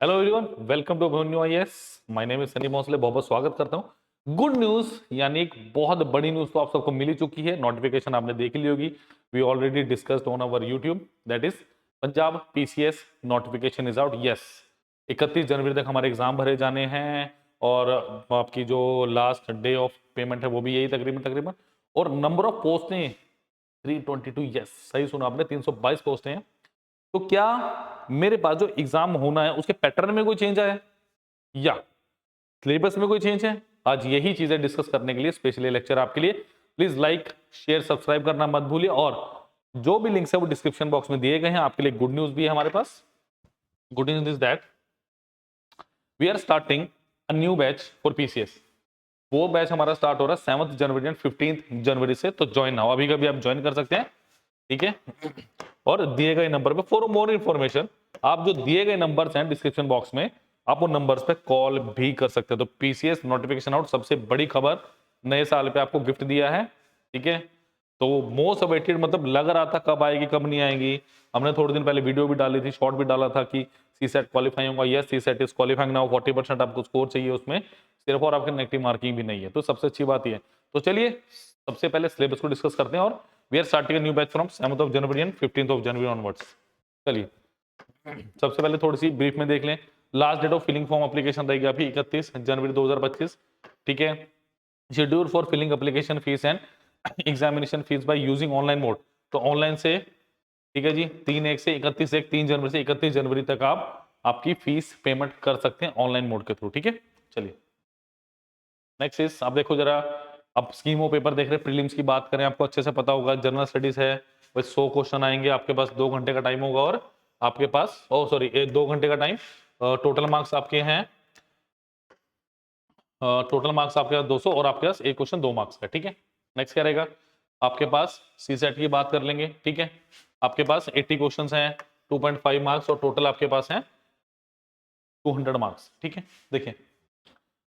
Hello everyone, welcome to new IAS. My name is Sunny Bhosle. बहुत बहुत स्वागत करता हूं। गुड न्यूज यानी एक बहुत बड़ी न्यूज तो आप सबको मिल ही चुकी है। नोटिफिकेशन आपने देख ली होगी। We already discussed on our YouTube, that is Punjab PCS notification is out. Yes, 31 जनवरी तक हमारे एग्जाम भरे जाने हैं और आपकी जो लास्ट डे ऑफ पेमेंट है वो भी यही तकरीबन तकरीबन। और नंबर ऑफ पोस्टें 322। यस, सही सुना आपने, 322 पोस्टें हैं। तो क्या मेरे पास जो एग्जाम होना है उसके पैटर्न में कोई चेंज आया है या सिलेबस में कोई चेंज है? आज यही चीजें डिस्कस करने के लिए स्पेशली लेक्चर आपके लिए। प्लीज लाइक शेयर सब्सक्राइब करना मत भूलिए। और जो भी लिंक्स है वो डिस्क्रिप्शन बॉक्स में दिए गए हैं। आपके लिए गुड न्यूज भी है हमारे पास। Good news is that we are starting a new batch for PCS. वो बैच हमारा स्टार्ट हो रहा है 7 जनवरी एंड 15 जनवरी से। तो ज्वाइन नाउ, अभी कभी आप ज्वाइन कर सकते हैं, ठीक है। और दिए गए नंबर पे फॉर मोर इंफॉर्मेशन, आप जो दिए गए नंबर्स हैं डिस्क्रिप्शन बॉक्स में, आप उन नंबर्स पे कॉल भी कर सकते हैं। तो पीसीएस नोटिफिकेशन आउट, सबसे बड़ी खबर, नए साल पे आपको गिफ्ट दिया है, ठीक है। तो मोस्ट अवेटेड, मतलब लग रहा था कब आएगी कब नहीं आएगी। हमने थोड़े दिन पहले वीडियो भी डाली थी, शॉर्ट भी डाला था कि सी सेट क्वालिफाई होगा। Yes, CSAT is qualifying now. 40% आपको स्कोर चाहिए उसमें सिर्फ, और आपके नेगेटिव मार्किंग भी नहीं है। तो सबसे अच्छी बात यह है। तो चलिए सबसे पहले सिलेबस को डिस्कस करते हैं। और we are starting new batch from 7th of January and 15th of January onwards. चलिए सबसे पहले थोड़ी सी ब्रीफ में देख लें। Last date of filling form application रहेगी आपकी 31 जनवरी 2025, ठीक है। Schedule for filling application fees and examination fees by using online mode. तो ऑनलाइन से, ठीक है जी, 3/1 से 31/1, 3 जनवरी से 31 जनवरी तक आप आपकी फीस पेमेंट कर सकते हैं ऑनलाइन मोड के थ्रू, ठीक है। चलिए नेक्स्ट इज, आप देखो जरा, अब स्कीम ऑफ पेपर देख रहे हैं। प्रीलिम्स की बात करें, आपको अच्छे से पता होगा, जनरल स्टडीज है, बस 100 क्वेश्चन आएंगे आपके पास। 2 घंटे का टाइम होगा और आपके पास, ओ सॉरी, 2 घंटे का टाइम। टोटल मार्क्स आपके हैं, टोटल मार्क्स आपके पास 200 और आपके पास एक क्वेश्चन 2 मार्क्स का, ठीक है। नेक्स्ट क्या रहेगा आपके पास? सी सेट की बात कर लेंगे, ठीक है। आपके पास 80 क्वेश्चंस हैं, 2.5 मार्क्स, और टोटल आपके पास हैं 200 मार्क्स, ठीक है। देखिए,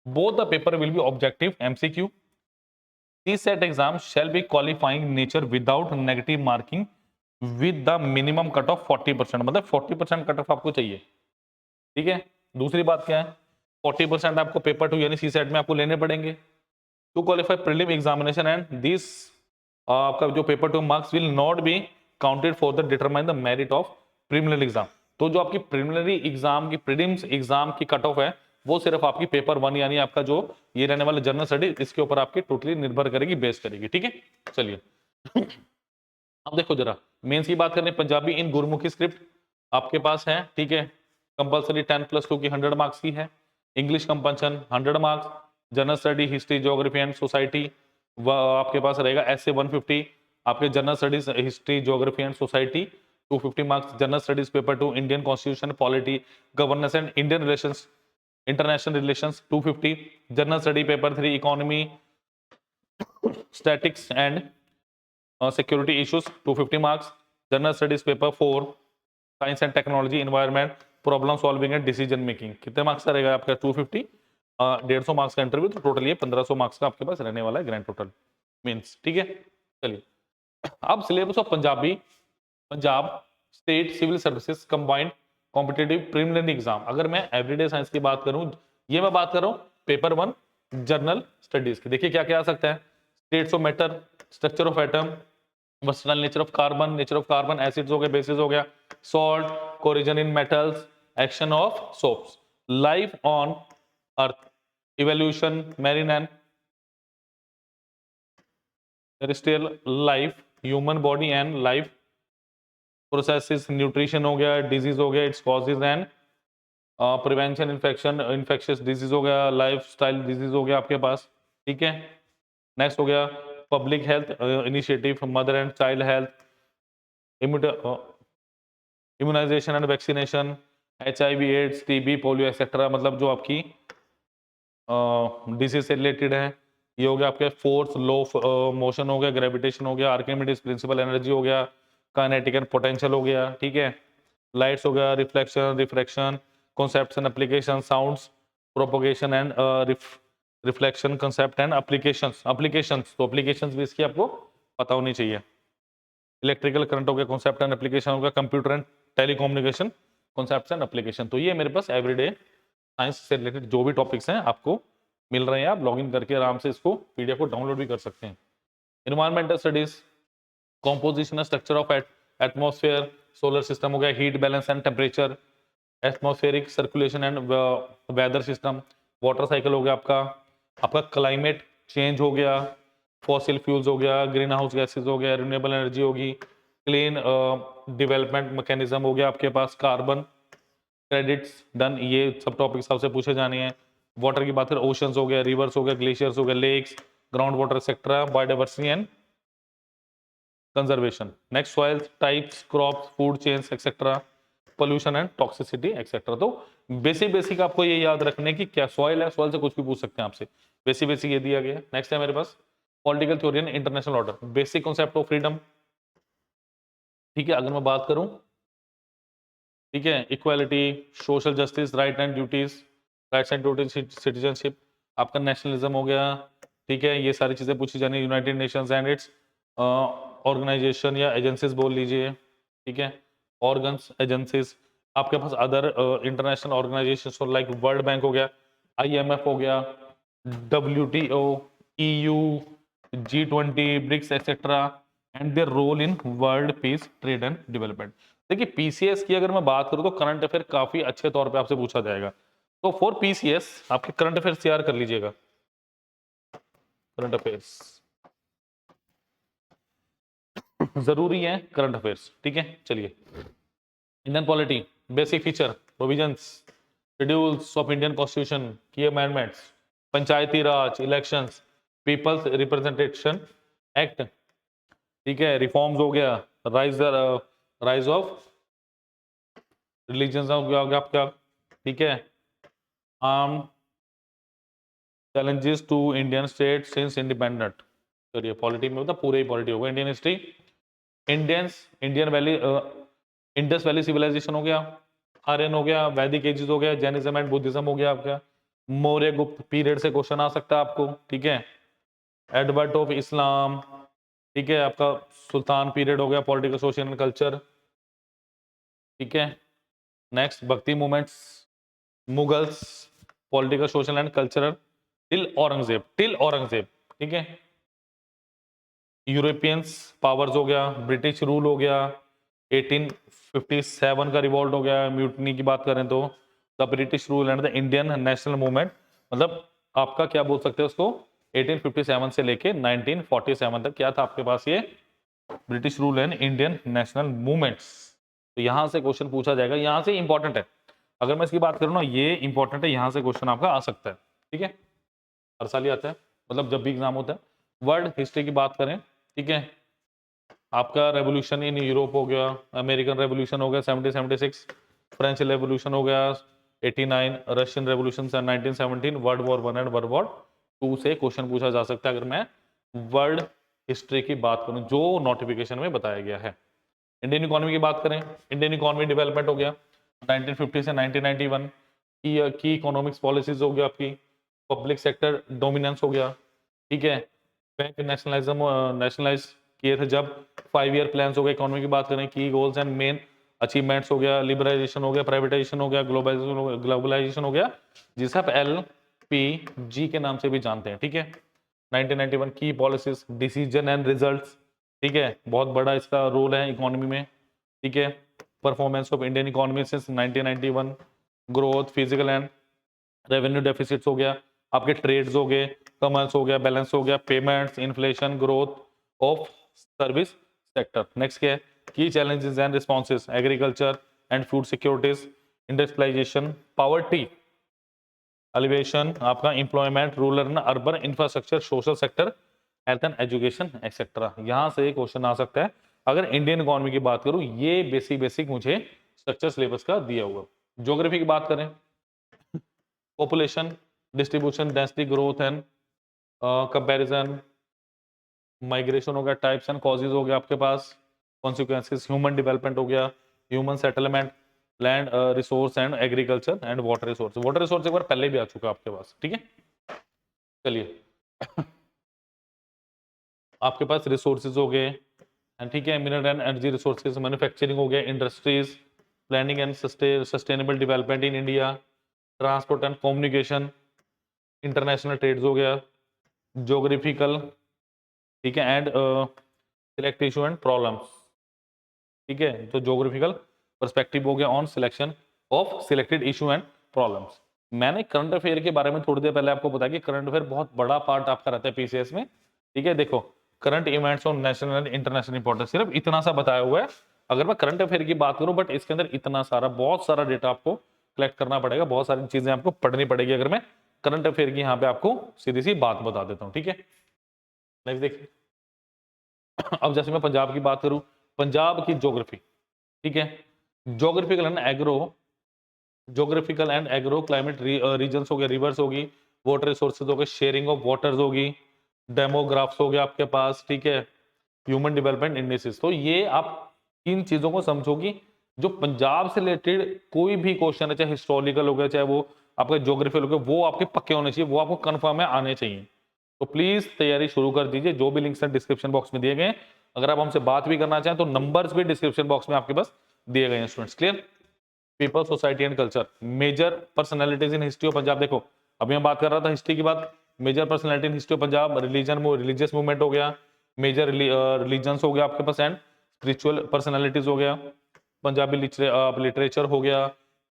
both the paper will be objective MCQ. CSET exam shall be qualifying nature without negative marking with the minimum cut of 40%, मतलब 40% कट ऑफ आपको चाहिए, ठीक है। दूसरी बात क्या है, 40% आपको पेपर 2 यानी CSET में आपको लेने पड़ेंगे to qualify prelim examination. And this, आपका जो paper 2 marks will not be counted for the determine the merit of preliminary exam. तो जो आपकी प्रीलिमिनरी एग्जाम की, प्रीलिम्स एग्जाम की कट ऑफ है, वो सिर्फ आपकी पेपर 1 यानी आपका जो ये रहने वाला जनरल स्टडी, इसके ऊपर आपकी टोटली निर्भर करेगी, बेस करेगी, ठीक है। चलिए अब देखो जरा, मेंस की बात करें, पंजाबी इन गुरमुखी स्क्रिप्ट आपके पास है, ठीक है। कंपलसरी 10+2 की 100 मार्क्स की है। English compulsion 100 marks. General study, history, geography and society आपके पास रहेगा ऐसे 150। आपके general studies, history, geography and society 250 marks. General studies paper 2, Indian constitution, polity, governance and Indian relations, international relations 250। General study paper 3, economy, statics and security issues 250 marks. General studies paper 4, science and technology, environment, problem solving and decision making, कितने marks का रहेगा आपका? 250। 150 marks का interview, तो total ये 1500 marks का आपके पास रहने वाला है ग्रैंड टोटल मीन्स, ठीक है। चलिए अब syllabus of Punjabi, Punjab state civil services combined competitive preliminary exam. अगर मैं एवरीडे साइंस की बात करूं, ये मैं बात कर रहा हूं पेपर 1 जनरल स्टडीज की। देखिए क्या क्या आ सकता है, states of matter, structure of atom, versatile nature of carbon, nature of carbon, acids हो गए, बेसिस हो गया, salt, corrosion in metals, action of soaps, life on earth, evolution, marine and terrestrial life, human body and life processes, nutrition हो गया, disease हो गया, its causes and prevention, infection, infectious disease हो गया, लाइफ स्टाइल डिजीज हो गया आपके पास, ठीक है। नेक्स्ट हो गया public health initiative, mother and child health, immunization and vaccination, HIV, AIDS, TB, polio etcetera, मतलब जो आपकी डिजीज से रिलेटेड है। ये हो गया आपके फोर्स, लो मोशन हो गया, ग्रेविटेशन हो गया, आर्किमिडीज प्रिंसिपल एनर्जी हो गया, काइनेटिक एंड पोटेंशियल हो गया, ठीक है। लाइट्स हो गया, reflection, refraction, concepts and application, sounds, propagation and reflection, concept and applications. Applications, तो एप्लीकेशंस भी इसकी आपको पता होनी चाहिए। इलेक्ट्रिकल करंट हो गया, कॉन्सेप्ट एंड एप्लीकेशन हो गया, computer and telecommunication, concepts and application. तो ये मेरे पास एवरीडे साइंस से रिलेटेड जो भी टॉपिक्स हैं आपको मिल रहे हैं, आप लॉगिन करके आराम से इसको पीडीएफ को डाउनलोड भी कर सकते हैं। Environmental studies, composition and structure of atmosphere, solar system हो गया, heat balance and temperature, atmospheric circulation and weather system, water cycle हो गया आपका, आपका क्लाइमेट चेंज हो गया, फॉसिल फ्यूल्स हो गया, ग्रीन हाउस गैसेज हो गया, रिन्यूएबल एनर्जी होगी, क्लीन डेवलपमेंट मैकेनिज्म हो गया आपके पास, कार्बन क्रेडिट्स डन, ये सब टॉपिक्स आपसे पूछे जाने हैं। वाटर की बात करें, ओशंस हो गया, रिवर्स हो गया, ग्लेशियर्स हो गया, lakes, ground water etcetera, biodiversity and conservation. Next soil types, crops, food chains etcetera, pollution and toxicity etcetera. तो बेसिक बेसिक आपको ये याद रखने की क्या सॉइल है, सॉइल से कुछ भी पूछ सकते हैं आपसे, बेसिक बेसिक ये दिया गया है। नेक्स्ट है मेरे पास political theory and international order, basic concept of freedom. ठीक है, अगर मैं बात करूं, ठीक है, equality, social justice, right and duties, rights and duties, citizenship, आपका नेशनलिज्म हो गया। ठीक है, ये सारी चीजें पूछी जानी, United Nations and its organisation या एजेंसीज बोल लीजिए। ठीक है, ऑर्गन्स, एजेंसीज, आपके पास other international organisation like World Bank हो गया, आईएमएफ हो गया, WTO, EU, G20, BRICS etcetera, and their role in world peace, trade and development. देखिए पीसीएस की अगर मैं बात करूं तो करंट अफेयर काफी अच्छे तौर पे आपसे पूछा जाएगा। तो फॉर पीसीएस आपके करंट अफेयर्स तैयार कर लीजिएगा, करंट अफेयर्स जरूरी है, करंट अफेयर्स। ठीक है, चलिए, Indian polity, basic feature, provisions, schedules of Indian constitution, की अमेंडमेंट्स, पंचायती राज, इलेक्शंस, पीपल्स रिप्रेजेंटेशन एक्ट, ठीक है, रिफॉर्म्स हो गया, राइज ऑफ रिलीजन हो गया आपका, ठीक है, arm challenges to Indian state since independent. चलिए पॉलिटी में होता पूरे ही पॉलिटी होगा, Indian history, Indian valley, Indus valley civilization हो गया, आर्यन हो गया, वैदिक एजेस हो गया, जैनिज्म एंड बुद्धिज्म हो गया आपका, मौर्य गुप्त पीरियड से क्वेश्चन आ सकता है आपको। ठीक है, एडवर्ट ऑफ इस्लाम, ठीक है, आपका सुल्तान पीरियड हो गया, पॉलिटिकल सोशल एंड कल्चर। ठीक है, नेक्स्ट भक्ति movements, Mughals, political social and cultural till Aurangzeb. ठीक है, यूरोपियंस पावर्स हो गया, ब्रिटिश रूल हो गया, 1857 का रिवॉल्ट हो गया, म्यूटनी की बात करें तो the British rule and the Indian national movement, मतलब आपका क्या बोल सकते हैं उसको, 1857 से लेके 1947 तक क्या था आपके पास, ये British rule and Indian national movements. तो यहां से क्वेश्चन पूछा जाएगा, यहां से इंपॉर्टेंट है, अगर मैं इसकी बात करूं ना, ये इंपॉर्टेंट है, यहां से क्वेश्चन आपका आ सकता है। ठीक है, हर साल ही आता है, मतलब जब भी एग्जाम होता है। वर्ल्ड हिस्ट्री की बात करें, ठीक है, आपका रेवोल्यूशन इन यूरोप हो गया, अमेरिकन रेवोल्यूशन हो गया 1776, फ्रेंच रेवोल्यूशन हो गया 89, Russian revolution 1917, world war 1 and world war 2 से क्वेश्चन पूछा जा सकता है अगर मैं वर्ल्ड हिस्ट्री की बात करूं जो नोटिफिकेशन में बताया गया है। इंडियन इकोनॉमी की बात करें, इंडियन इकोनॉमी डेवलपमेंट हो गया 1950 से 1991, की इकोनॉमिक्स पॉलिसीज हो गया आपकी, पब्लिक सेक्टर डोमिनेंस हो गया। ठीक है, बैंक नेशनलाइज किए थे जब, 5 ईयर प्लान हो गया, इकोनॉमी की बात करें, की गोल्स एंड मेन अचीवमेंट्स हो गया, लिबरलाइजेशन हो गया, प्राइवेटाइजेशन हो गया, ग्लोबलाइजेशन हो गया, जिसे आप LPG के नाम से भी जानते हैं। ठीक है, 1991 की पॉलिसीज, डिसीजन एंड रिजल्ट्स, ठीक है, बहुत बड़ा इसका रोल है इकोनॉमी में। ठीक है, performance of Indian economy since 1991, growth, physical and revenue deficits हो गया, आपके ट्रेड्स हो गए, कॉमर्स हो गया, बैलेंस हो गया, payments, inflation, growth of service sector. Next क्या है, की challenges and responses, agriculture and food securities, industrialisation, poverty alleviation, आपका employment, rural and urban infrastructure, social sector, health and education etcetera. यहां से क्वेश्चन आ सकता है अगर इंडियन इकोनॉमी की बात करूं, ये बेसिक बेसिक मुझे स्ट्रक्चर सिलेबस का दिया हुआ। ज्योग्राफी की बात करें, population distribution, density, growth and comparison, migration हो गया, टाइप्स एंड कॉजेज हो गया आपके पास, कॉन्सिक्वेंसेस, ह्यूमन डेवलपमेंट हो गया, human settlement, land resource and agriculture and water resource. Water resource एक बार पहले भी आ चुका है आपके पास। ठीक है, चलिए आपके पास रिसोर्सेज हो गए, ठीक है, mineral and energy resources, manufacturing हो गया, industries, planning and sustainable development in India, transport and communication, international trades हो गया, ज्योग्राफिकल, ठीक है, and select issue and problems, ठीक है, तो ज्योग्राफिकल पर्सपेक्टिव हो गया on selection of selected issue and problems. मैंने करंट अफेयर के बारे में थोड़ी देर पहले आपको बताया कि करंट अफेयर बहुत बड़ा पार्ट आपका रहता है पीसीएस में, ठीक है। देखो current events on national and international importance, सिर्फ इतना सा बताया हुआ है। अगर मैं करंट अफेयर की बात करूं, बट इसके अंदर इतना सारा बहुत सारा डेटा आपको कलेक्ट करना पड़ेगा, बहुत सारी चीजें आपको पढ़नी पड़ेगी। अगर मैं करंट अफेयर की यहाँ पे आपको सीधी सी बात बता देता हूँ, ठीक है। नेक्स्ट देखिए, अब जैसे मैं पंजाब की बात करूं, पंजाब की ज्योग्राफी, ठीक है, geographical and agro climate regions हो गए, रिवर्स होगी, वाटर रिसोर्सेज हो गए, शेयरिंग ऑफ वाटर्स होगी, डेमोग्राफ्स हो गया आपके पास, ठीक है, ह्यूमन डेवलपमेंट इंडेक्सेस। तो ये आप इन चीजों को समझोगी। जो पंजाब से रिलेटेड कोई भी क्वेश्चन है, चाहे हिस्टोरिकल हो गया, चाहे वो आपका ज्योग्राफिकल हो गया, वो आपके पक्के होने चाहिए, वो आपको कंफर्म है आने चाहिए। तो प्लीज तैयारी शुरू कर दीजिए। जो भी लिंक्स हैं डिस्क्रिप्शन बॉक्स में दिए गए हैं। अगर आप हमसे बात भी करना चाहें तो नंबर्स भी डिस्क्रिप्शन बॉक्स में आपके पास दिए गए हैं students. Clear? People, society and culture, major personalities in history of Punjab. देखो अभी मैं बात कर रहा था हिस्ट्री की बात, major personality in history of Punjab, religious movement हो गया, मेजर रिलीजन्स हो गया आपके पास, एंड स्पिरिचुअल पर्सनैलिटीज हो गया, पंजाबी लिटरेचर हो गया,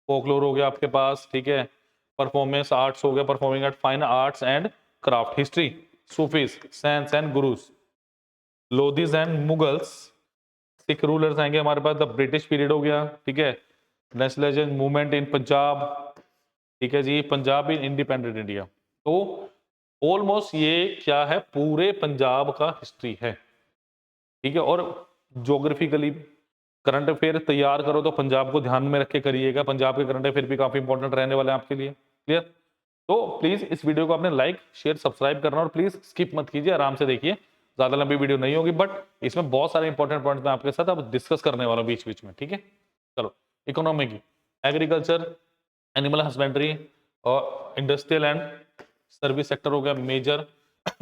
फोकलोर हो गया आपके पास, ठीक है, परफॉर्मेंस आर्ट्स हो गया, performing art, fine arts and craft, history, Sufis, saints and gurus, Lodhis and Mughals, Sikh rulers आएंगे हमारे पास, द ब्रिटिश पीरियड हो गया, ठीक है, नेशनलिज्म मूवमेंट इन पंजाब, ठीक है जी, पंजाब इन इंडिपेंडेंट इंडिया। तो ऑलमोस्ट ये क्या है, पूरे पंजाब का हिस्ट्री है, ठीक है। और ज्योग्राफिकली करंट अफेयर तैयार करो तो पंजाब को ध्यान में रख के करिएगा, पंजाब के करंट अफेयर भी काफी इंपॉर्टेंट रहने वाले हैं आपके लिए। क्लियर? तो प्लीज इस वीडियो को आपने लाइक शेयर सब्सक्राइब करना, और प्लीज स्किप मत कीजिए, आराम से देखिए, ज्यादा लंबी वीडियो नहीं होगी, बट इसमें बहुत सारे इंपॉर्टेंट पॉइंट मैं आपके साथ अब डिस्कस करने वाला हूँ बीच बीच में, ठीक है। चलो, इकोनॉमी की, एग्रीकल्चर, एनिमल हस्बेंड्री और इंडस्ट्रियल एंड सर्विस सेक्टर हो गया, मेजर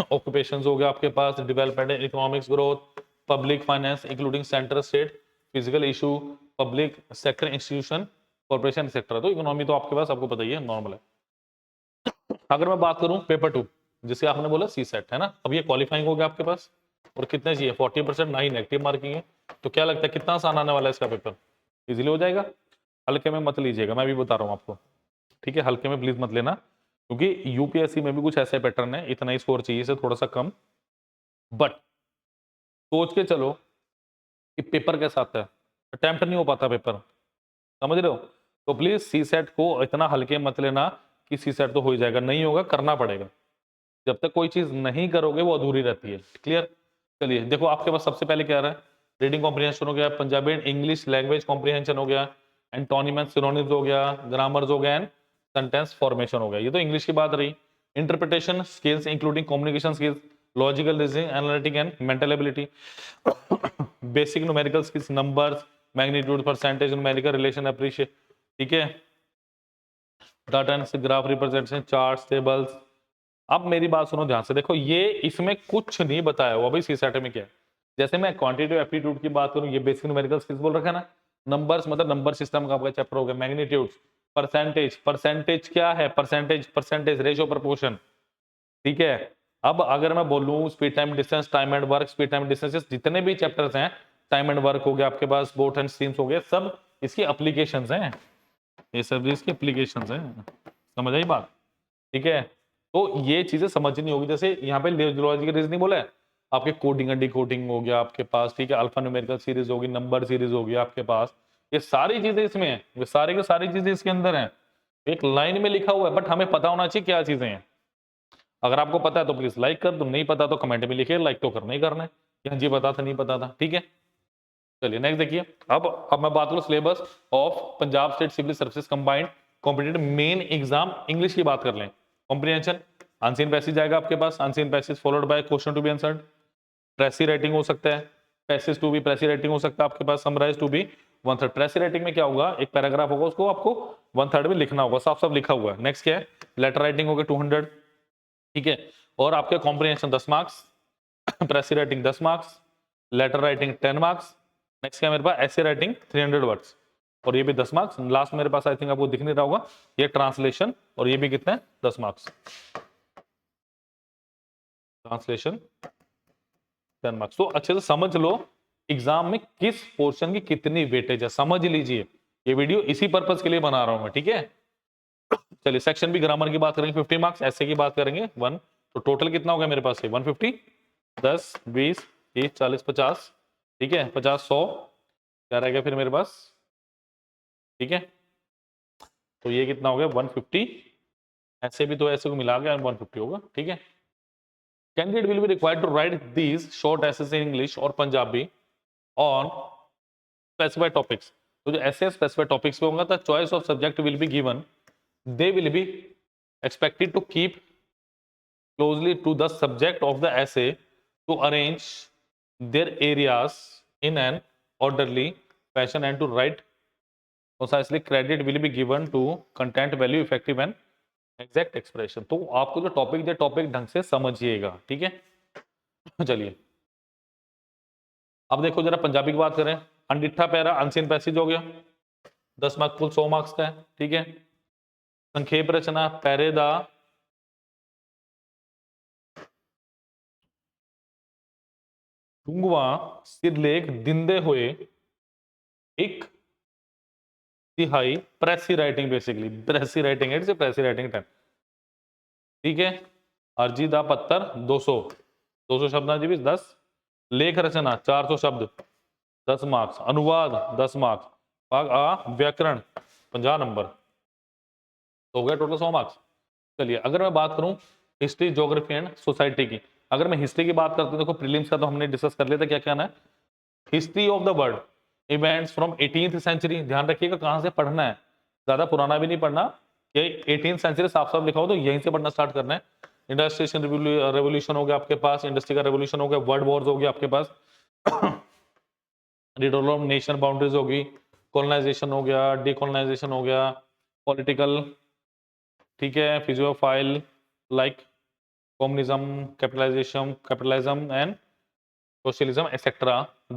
ऑक्यूपेशंस हो गया आपके पास, development and economics growth, public finance including central state physical issue, public sector institution, corporation sector. तो इकोनॉमी तो आपके पास आपको पता ही है, नॉर्मल है। अगर मैं बात करूं पेपर 2, जिसे आपने बोला सी सेट, है ना, अब ये क्वालिफाइंग हो गया आपके पास, और कितने चाहिए 40%, ना ही नेगेटिव मार्किंग है। तो क्या लगता है कितना आसान आने वाला है इसका पेपर? इजीली हो जाएगा। हल्के में मत लीजिएगा, मैं भी बता रहा हूँ आपको, ठीक है, हल्के में प्लीज मत लेना, क्योंकि यूपीएससी में भी कुछ ऐसे पैटर्न है, इतना ही स्कोर चाहिए, से थोड़ा सा कम, बट सोच के चलो कि पेपर के साथ है, अटेम्प्ट नहीं हो पाता पेपर, समझ रहे हो? तो प्लीज सी सेट को इतना हल्के मत लेना कि सी सेट तो हो ही जाएगा, नहीं होगा, करना पड़ेगा। जब तक कोई चीज नहीं करोगे वो अधूरी रहती है। क्लियर? चलिए देखो, आपके पास सबसे पहले क्या रहा है, रीडिंग कॉम्प्रिहेंशन हो गया, Punjabi and English language comprehension हो गया, एंटोनिम एंड सिनोनिम्स हो गया, ग्रामर्स हो गया, एंड सेंटेंस फॉर्मेशन हो गया। ये तो इंग्लिश की बात रही। Interpretation skills including communication skills, logical reasoning, analytic and mental ability, basic numerical skills, numbers, magnitude, percentage, numerical relation, appreciate, ठीक है, data and graph representation, charts, tables. अब मेरी बात सुनो ध्यान से, देखो ये इसमें कुछ नहीं बताया हुआ भाई सी सेट में क्या है। जैसे मैं क्वांटिटेटिव एप्टीट्यूड की बात करूं, ये बेसिक न्यूमेरिकल स्किल्स बोल रखा है ना, नंबर्स मतलब नंबर सिस्टम का आपका चैप्टर हो गया, मैग्नीट्यूड्स, परसेंटेज, परसेंटेज क्या है, परसेंटेज रेशियो प्रपोर्शन, ठीक है। अब अगर मैं बोलूं speed time distance, time and work, speed time distances, जितने भी चैप्टर्स हैं, टाइम एंड वर्क हो गया आपके पास, बोथ एंड स्ट्रीम्स हो गए, सब इसकी एप्लीकेशंस हैं, ये सब इसकी एप्लीकेशंस हैं, समझ आई बात? ठीक है, तो ये चीजें समझनी होगी। जैसे यहाँ पे लॉजिकल रीजनिंग बोला है, आपके कोडिंग एंड डिकोडिंग हो गया आपके पास, ठीक है, अल्फा न्यूमेरिकल सीरीज होगी, नंबर सीरीज होगी आपके पास, ये सारी चीजें इसमें हैं, ये सारे के सारी चीजें इसके अंदर हैं, एक लाइन में लिखा हुआ है, बट हमें पता होना चाहिए क्या चीजें हैं। अगर आपको पता है तो प्लीज लाइक कर दो, नहीं पता तो कमेंट में लिखिए, लाइक तो करना ही करना है, कि हाँ जी पता था नहीं पता था, ठीक है। चलिए नेक्स्ट देखिए, अब मैं बात करूं syllabus of Punjab state civil services combined competitive main exam, English की बात कर लें। कॉम्प्रिहेंशन, अनसीन पैसेज आएगा आपके पास, unseen passage followed by question to be answered, precis writing हो सकता है, passage to be precis writing हो सकता है आपके पास, summarise to be 1/3। Precis writing में क्या होगा, एक पैराग्राफ होगा, उसको आपको 1/3 में लिखना होगा, साफ साफ लिखा हुआ है। नेक्स्ट क्या है, लेटर राइटिंग होगा 200, ठीक है, और आपके comprehension 10 marks, precis writing 10 marks, letter writing 10 marks. Next क्या मेरे पास, ऐसे राइटिंग 300 वर्ड्स, और ये भी 10 मार्क्स। लास्ट मेरे पास आई थिंक आपको दिख नहीं रहा होगा, ये ट्रांसलेशन, और ये भी कितना है 10 मार्क्स। Translation 10 marks. तो अच्छे से समझ लो एग्जाम में किस पोर्शन की कितनी वेटेज है, समझ लीजिए। ये वीडियो इसी पर्पज के लिए बना रहा हूं मैं, ठीक है। चलिए सेक्शन भी ग्रामर की बात करेंगे 50 मार्क्स, ऐसे की बात करेंगे 1। तो टोटल कितना हो गया मेरे पास, 150, 10 20 30 40 50, ठीक है, 50 100, क्या रह गया फिर मेरे पास, ठीक है। तो ये कितना हो गया 150, ऐसे भी तो ऐसे को मिला के 150 होगा, ठीक है। Candidate will be required to write these short essays in English और पंजाबी ऑन स्पेसिफाइड टॉपिक्स। तो जो ऐसे स्पेसिफाइड टॉपिक्स पे होगा तो choice of subject will be given, they will be expected to keep closely to the subject of the essay to arrange their areas in an orderly fashion and to write concisely. Credit will be given to content value effective and exact expression. तो आपको जो topic दे topic ढंग से समझिएगा, ठीक है। चलिए अब देखो जरा पंजाबी की बात करें। अनडिठा पैरा अनसीन पैसेज हो गया, 10 मार्क्स, कुल 100 मार्क्स का है, ठीक है। संक्षेप रचना पैरे दा डूंगवा सिरलेख दिंदे हुए एक तिहाई प्रेसी राइटिंग, बेसिकली प्रेसी राइटिंग है, प्रेसी राइटिंग 10, ठीक है। अर्जी दा पत्तर 200 शब्द जी 10। लेख रचना 400 शब्द 10 मार्क्स। अनुवाद 10 मार्क्स। भाग आ व्याकरण 50 नंबर, तो हो गया टोटल 100 मार्क्स। चलिए अगर मैं बात करूं हिस्ट्री ज्योग्राफी एंड सोसाइटी की, अगर मैं हिस्ट्री की बात करता हूं, देखो प्रीलिम्स का तो हमने डिस्कस कर लिया था, क्या क्या है history of the world events from 18th century. ध्यान रखिएगा कहां से पढ़ना है, ज्यादा पुराना भी नहीं पढ़ना, ये 18th सेंचुरी साफ साफ लिखा हो तो यहीं से पढ़ना स्टार्ट करना है। इंडस्ट्रियल रेवोल्यूशन हो गया आपके पास, इंडस्ट्री का रेवोल्यूशन हो गया, वर्ल्ड वॉर्स हो गया आपके पास, रिड्यूसल ऑफ नेशन बाउंड्रीज होगी, कॉलोनाइजेशन हो गया, डीकॉलोनाइजेशन हो गया, पॉलिटिकल, ठीक है, philosophies like communism, capitalism and socialism etc.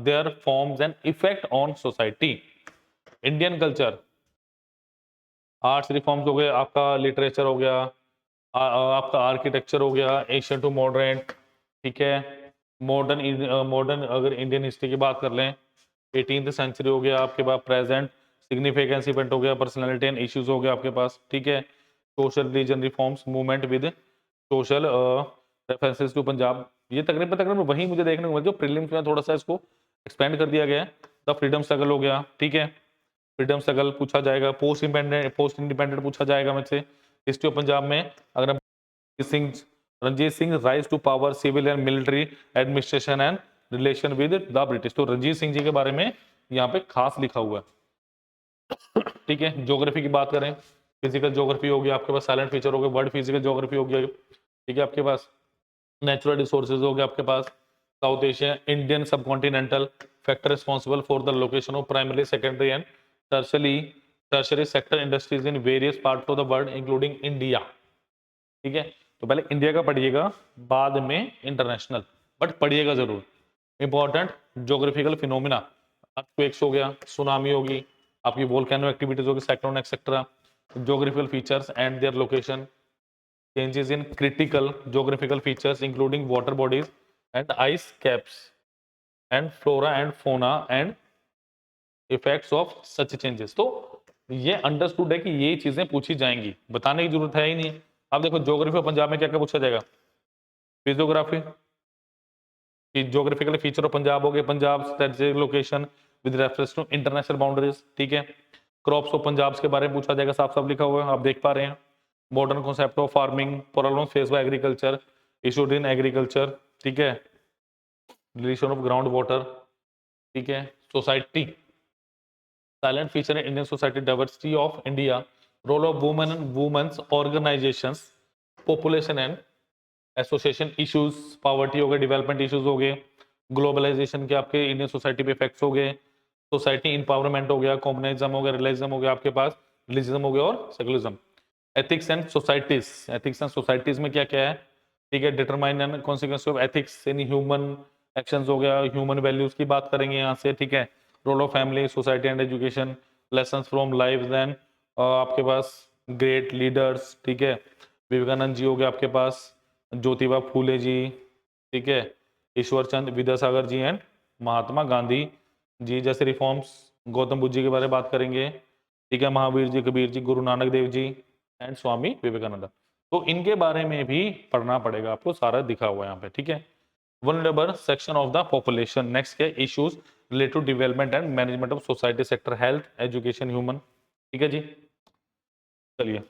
their forms and effect on society. Indian culture, arts reforms हो गए, आपका लिटरेचर हो गया, आपका आर्किटेक्चर हो गया, एशियन टू मॉडर्न, ठीक है। मॉडर्न अगर इंडियन हिस्ट्री की बात कर लें 18th सेंचुरी हो गया आपके पास, प्रेजेंट सिग्निफिकेंस इवेंट हो गया, पर्सनालिटी एंड इश्यूज हो गया आपके पास, ठीक है। Social religion reforms movement with social references to Punjab, ये तकरीबन वही मुझे देखने को मिला जो प्रीलिम्स में थोड़ा सा इसको एक्सपेंड कर दिया गया है। द फ्रीडम स्ट्रगल हो गया, ठीक है, फ्रीडम स्ट्रगल पूछा जाएगा, पोस्ट इंडिपेंडेंट पूछा जाएगा मुझसे। हिस्ट्री ऑफ पंजाब में अगर हम Ranjit Singh rise to power, civil and military administration and relation with the British, तो रंजीत सिंह जी के बारे में यहाँ पे खास लिखा हुआ है, ठीक है। ज्योग्राफी की बात करें, फिजिकल ज्योग्राफी हो गया आपके पास, साइलेंट फीचर हो गया, वर्ल्ड फिजिकल ज्योग्राफी हो गया, ठीक है। आपके पास नेचुरल रिसोर्सेज हो गया आपके पास, साउथ एशिया इंडियन सब continental factor responsible for the location of primary secondary and tertiary sector industries in various part of the world including India, ठीक है। तो पहले इंडिया का पढ़िएगा, बाद में इंटरनेशनल, बट पढ़िएगा जरूर। इंपॉर्टेंट ज्योग्राफिकल फिनोमिना, अर्थक्वेक्स हो गया, सुनामी होगी, आपकी वोल्केनो एक्टिविटीज होगी, cyclone etcetera, geographical features and their location, changes in critical geographical features including water bodies and ice caps and flora and fauna and effects of such changes। तो ये understood है कि ये चीजें पूछी जाएंगी, बताने की जरूरत है ही नहीं। अब देखो ज्योग्राफी ऑफ पंजाब में क्या क्या पूछा जाएगा, फिजियोग्राफी की ज्योग्राफिकल फीचर ऑफ पंजाब हो गए, Punjab strategic location with reference to international boundaries, ठीक है। क्रॉप्स ऑफ पंजाब के बारे में पूछा जाएगा, साफ साफ लिखा हुआ है, आप देख पा रहे हैं। Modern concept of farming, problem face by agriculture, issued in agriculture, ठीक है। रिलेशन ऑफ ग्राउंड वाटर, ठीक है। Society, silent feature in Indian society, diversity of India, role of women and women's organisations, population and association issues, poverty हो गए, development issues हो गए, globalisation के आपके इंडियन सोसाइटी पे इफेक्ट्स हो गए, सोसाइटी इंपावरमेंट हो गया, कॉम्युनिज्म हो गया, रिलीजन हो गया आपके पास, रिलीजन हो गया और secularism. Ethics and societies, ethics and societies में क्या क्या है, ठीक है। Determine and consequence of ethics in human actions हो गया, ह्यूमन वैल्यूज की बात करेंगे यहाँ से, ठीक है। Role of family, society and education, lessons from life then आपके पास ग्रेट लीडर्स, ठीक है, विवेकानंद जी हो गए आपके पास, ज्योतिबा फूले जी, ठीक है, ईश्वर चंद विद्यासागर जी एंड महात्मा गांधी जी जैसे रिफॉर्म्स, गौतम बुद्ध जी के बारे में बात करेंगे, ठीक है, महावीर जी, कबीर जी, गुरु नानक देव जी एंड स्वामी विवेकानंद। तो इनके बारे में भी पढ़ना पड़ेगा आपको, सारा दिखा हुआ है यहाँ पे, ठीक है। Vulnerable section of the population, next क्या, issues related to development and management of society sector, health, education, human, ठीक है जी। चलिए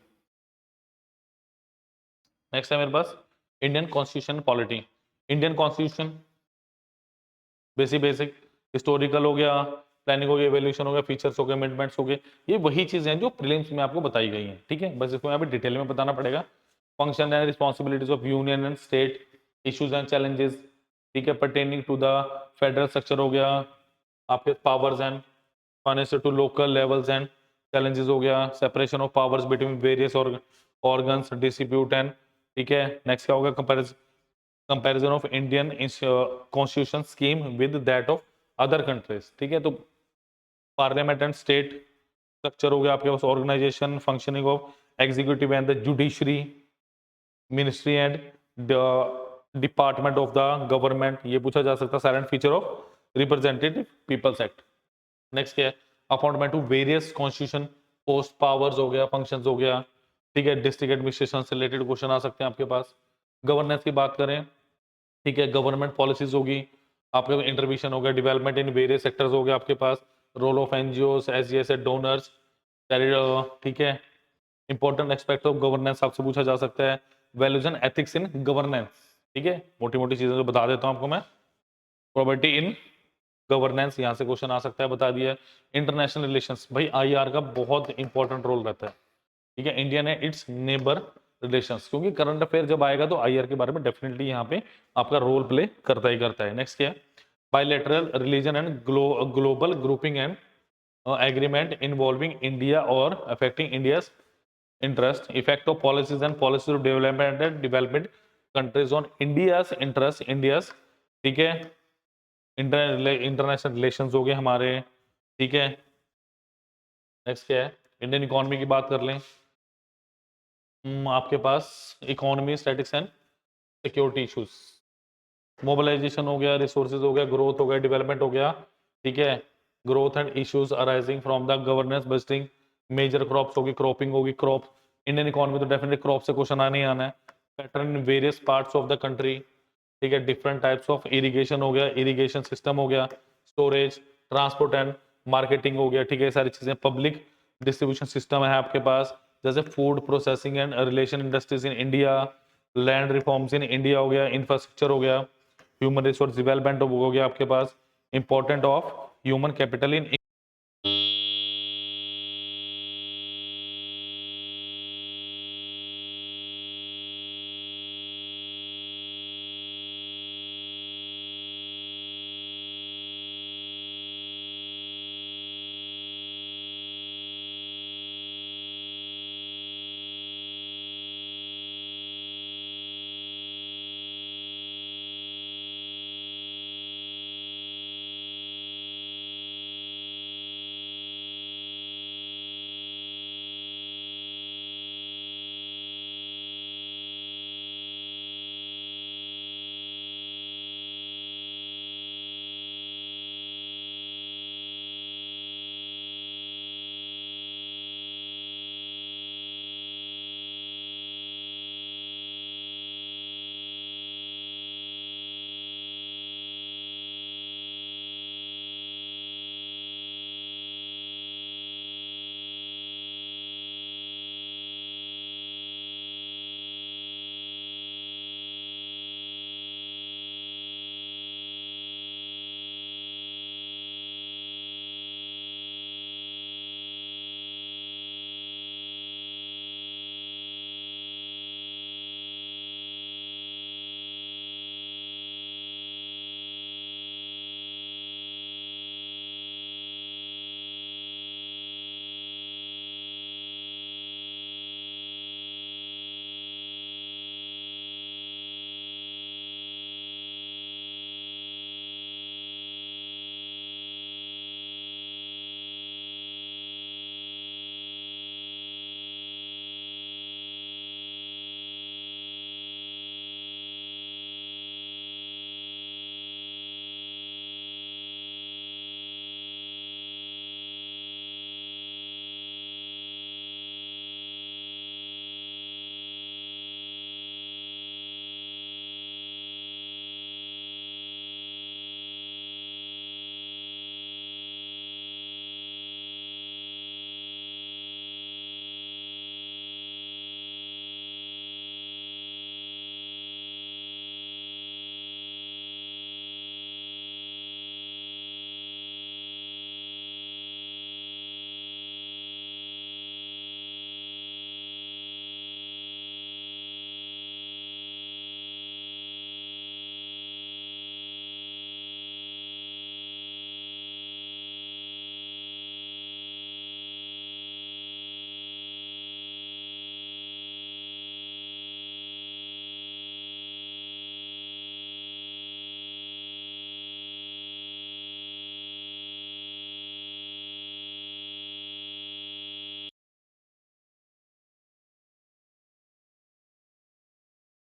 नेक्स्ट है मेरे पास Indian constitution polity. Indian constitution basic basic historical हो गया, प्लानिंग हो गया, एवोल्यूशन हो गया, फीचर्स हो गए, अमेंडमेंट्स हो गए, ये वही चीजें हैं जो प्रीलिम्स में आपको बताई गई हैं, ठीक है। बस इसको यहाँ पे डिटेल में बताना पड़ेगा। Function and responsibilities of union and state, issues and challenges, ठीक है, pertaining to the federal structure हो गया, आपके powers and finance to local levels and challenges हो गया, separation of powers between various organs, distribute and, ठीक है। Next क्या होगा, comparison of Indian constitution scheme with that of other countries, ठीक है। तो पार्लियामेंट एंड स्टेट स्ट्रक्चर हो गया आपके पास, organisation functioning of executive and the judiciary, ministry and department of the government, ये पूछा जा सकता है। Silent feature of representative people's act. Next क्या है, appointment to various constitution post, powers हो गया, फंक्शंस हो गया, ठीक है। डिस्ट्रिक्ट एडमिनिस्ट्रेशन से रिलेटेड क्वेश्चन आ सकते हैं आपके पास। गवर्नेंस की बात करें, ठीक है, गवर्नमेंट पॉलिसीज होगी आपके, इंटरवेंशन हो गया, डेवलपमेंट इन वेरियस सेक्टर्स हो गया आपके पास, role of NGOs, SGS donors, ठीक है। इंपॉर्टेंट एस्पेक्ट ऑफ गवर्नेंस आपसे पूछा जा सकता है, values and ethics in governance, ठीक है। मोटी मोटी चीजें जो बता देता हूं आपको मैं, प्रोबेबिलिटी इन गवर्नेंस यहाँ से क्वेश्चन आ सकता है, बता दिया। इंटरनेशनल रिलेशंस, भाई आईआर का बहुत इंपॉर्टेंट रोल रहता है, ठीक है। इंडिया ने इट्स नेबर रिलेशंस, क्योंकि करंट अफेयर जब आएगा तो आईआर के बारे में डेफिनेटली यहाँ पे आपका रोल प्ले करता ही करता है। नेक्स्ट क्या है, bilateral religion and global grouping and agreement involving India और affecting India's interest, effect of policies and policies of development and development countries on India's interest, India's, ठीक है, इंटरनेशनल रिलेशंस हो गए हमारे, ठीक है। नेक्स्ट क्या है, इंडियन इकोनॉमी की बात कर लें, आपके पास economy statics and security issues, mobilisation हो गया, रिसोर्सेज हो गया, ग्रोथ हो गया, डेवलपमेंट हो गया, ठीक है। Growth and issues arising from the governance, budgeting, major crops होगी, क्रॉपिंग होगी, क्रॉप, इंडियन इकोनॉमी तो डेफिनेटली क्रॉप से क्वेश्चन आने ही आना है। Pattern in various parts of the country, ठीक है, डिफरेंट टाइप्स ऑफ इरिगेशन हो गया, इरिगेशन सिस्टम हो गया, स्टोरेज, ट्रांसपोर्ट एंड मार्केटिंग हो गया, ठीक है, सारी चीजें। पब्लिक डिस्ट्रीब्यूशन सिस्टम है आपके पास, जैसे food processing and relation industries in India, land reforms in India हो गया, इंफ्रास्ट्रक्चर हो गया, ह्यूमन रिसोर्स डेवलपमेंट हो गया आपके पास, important of human capital in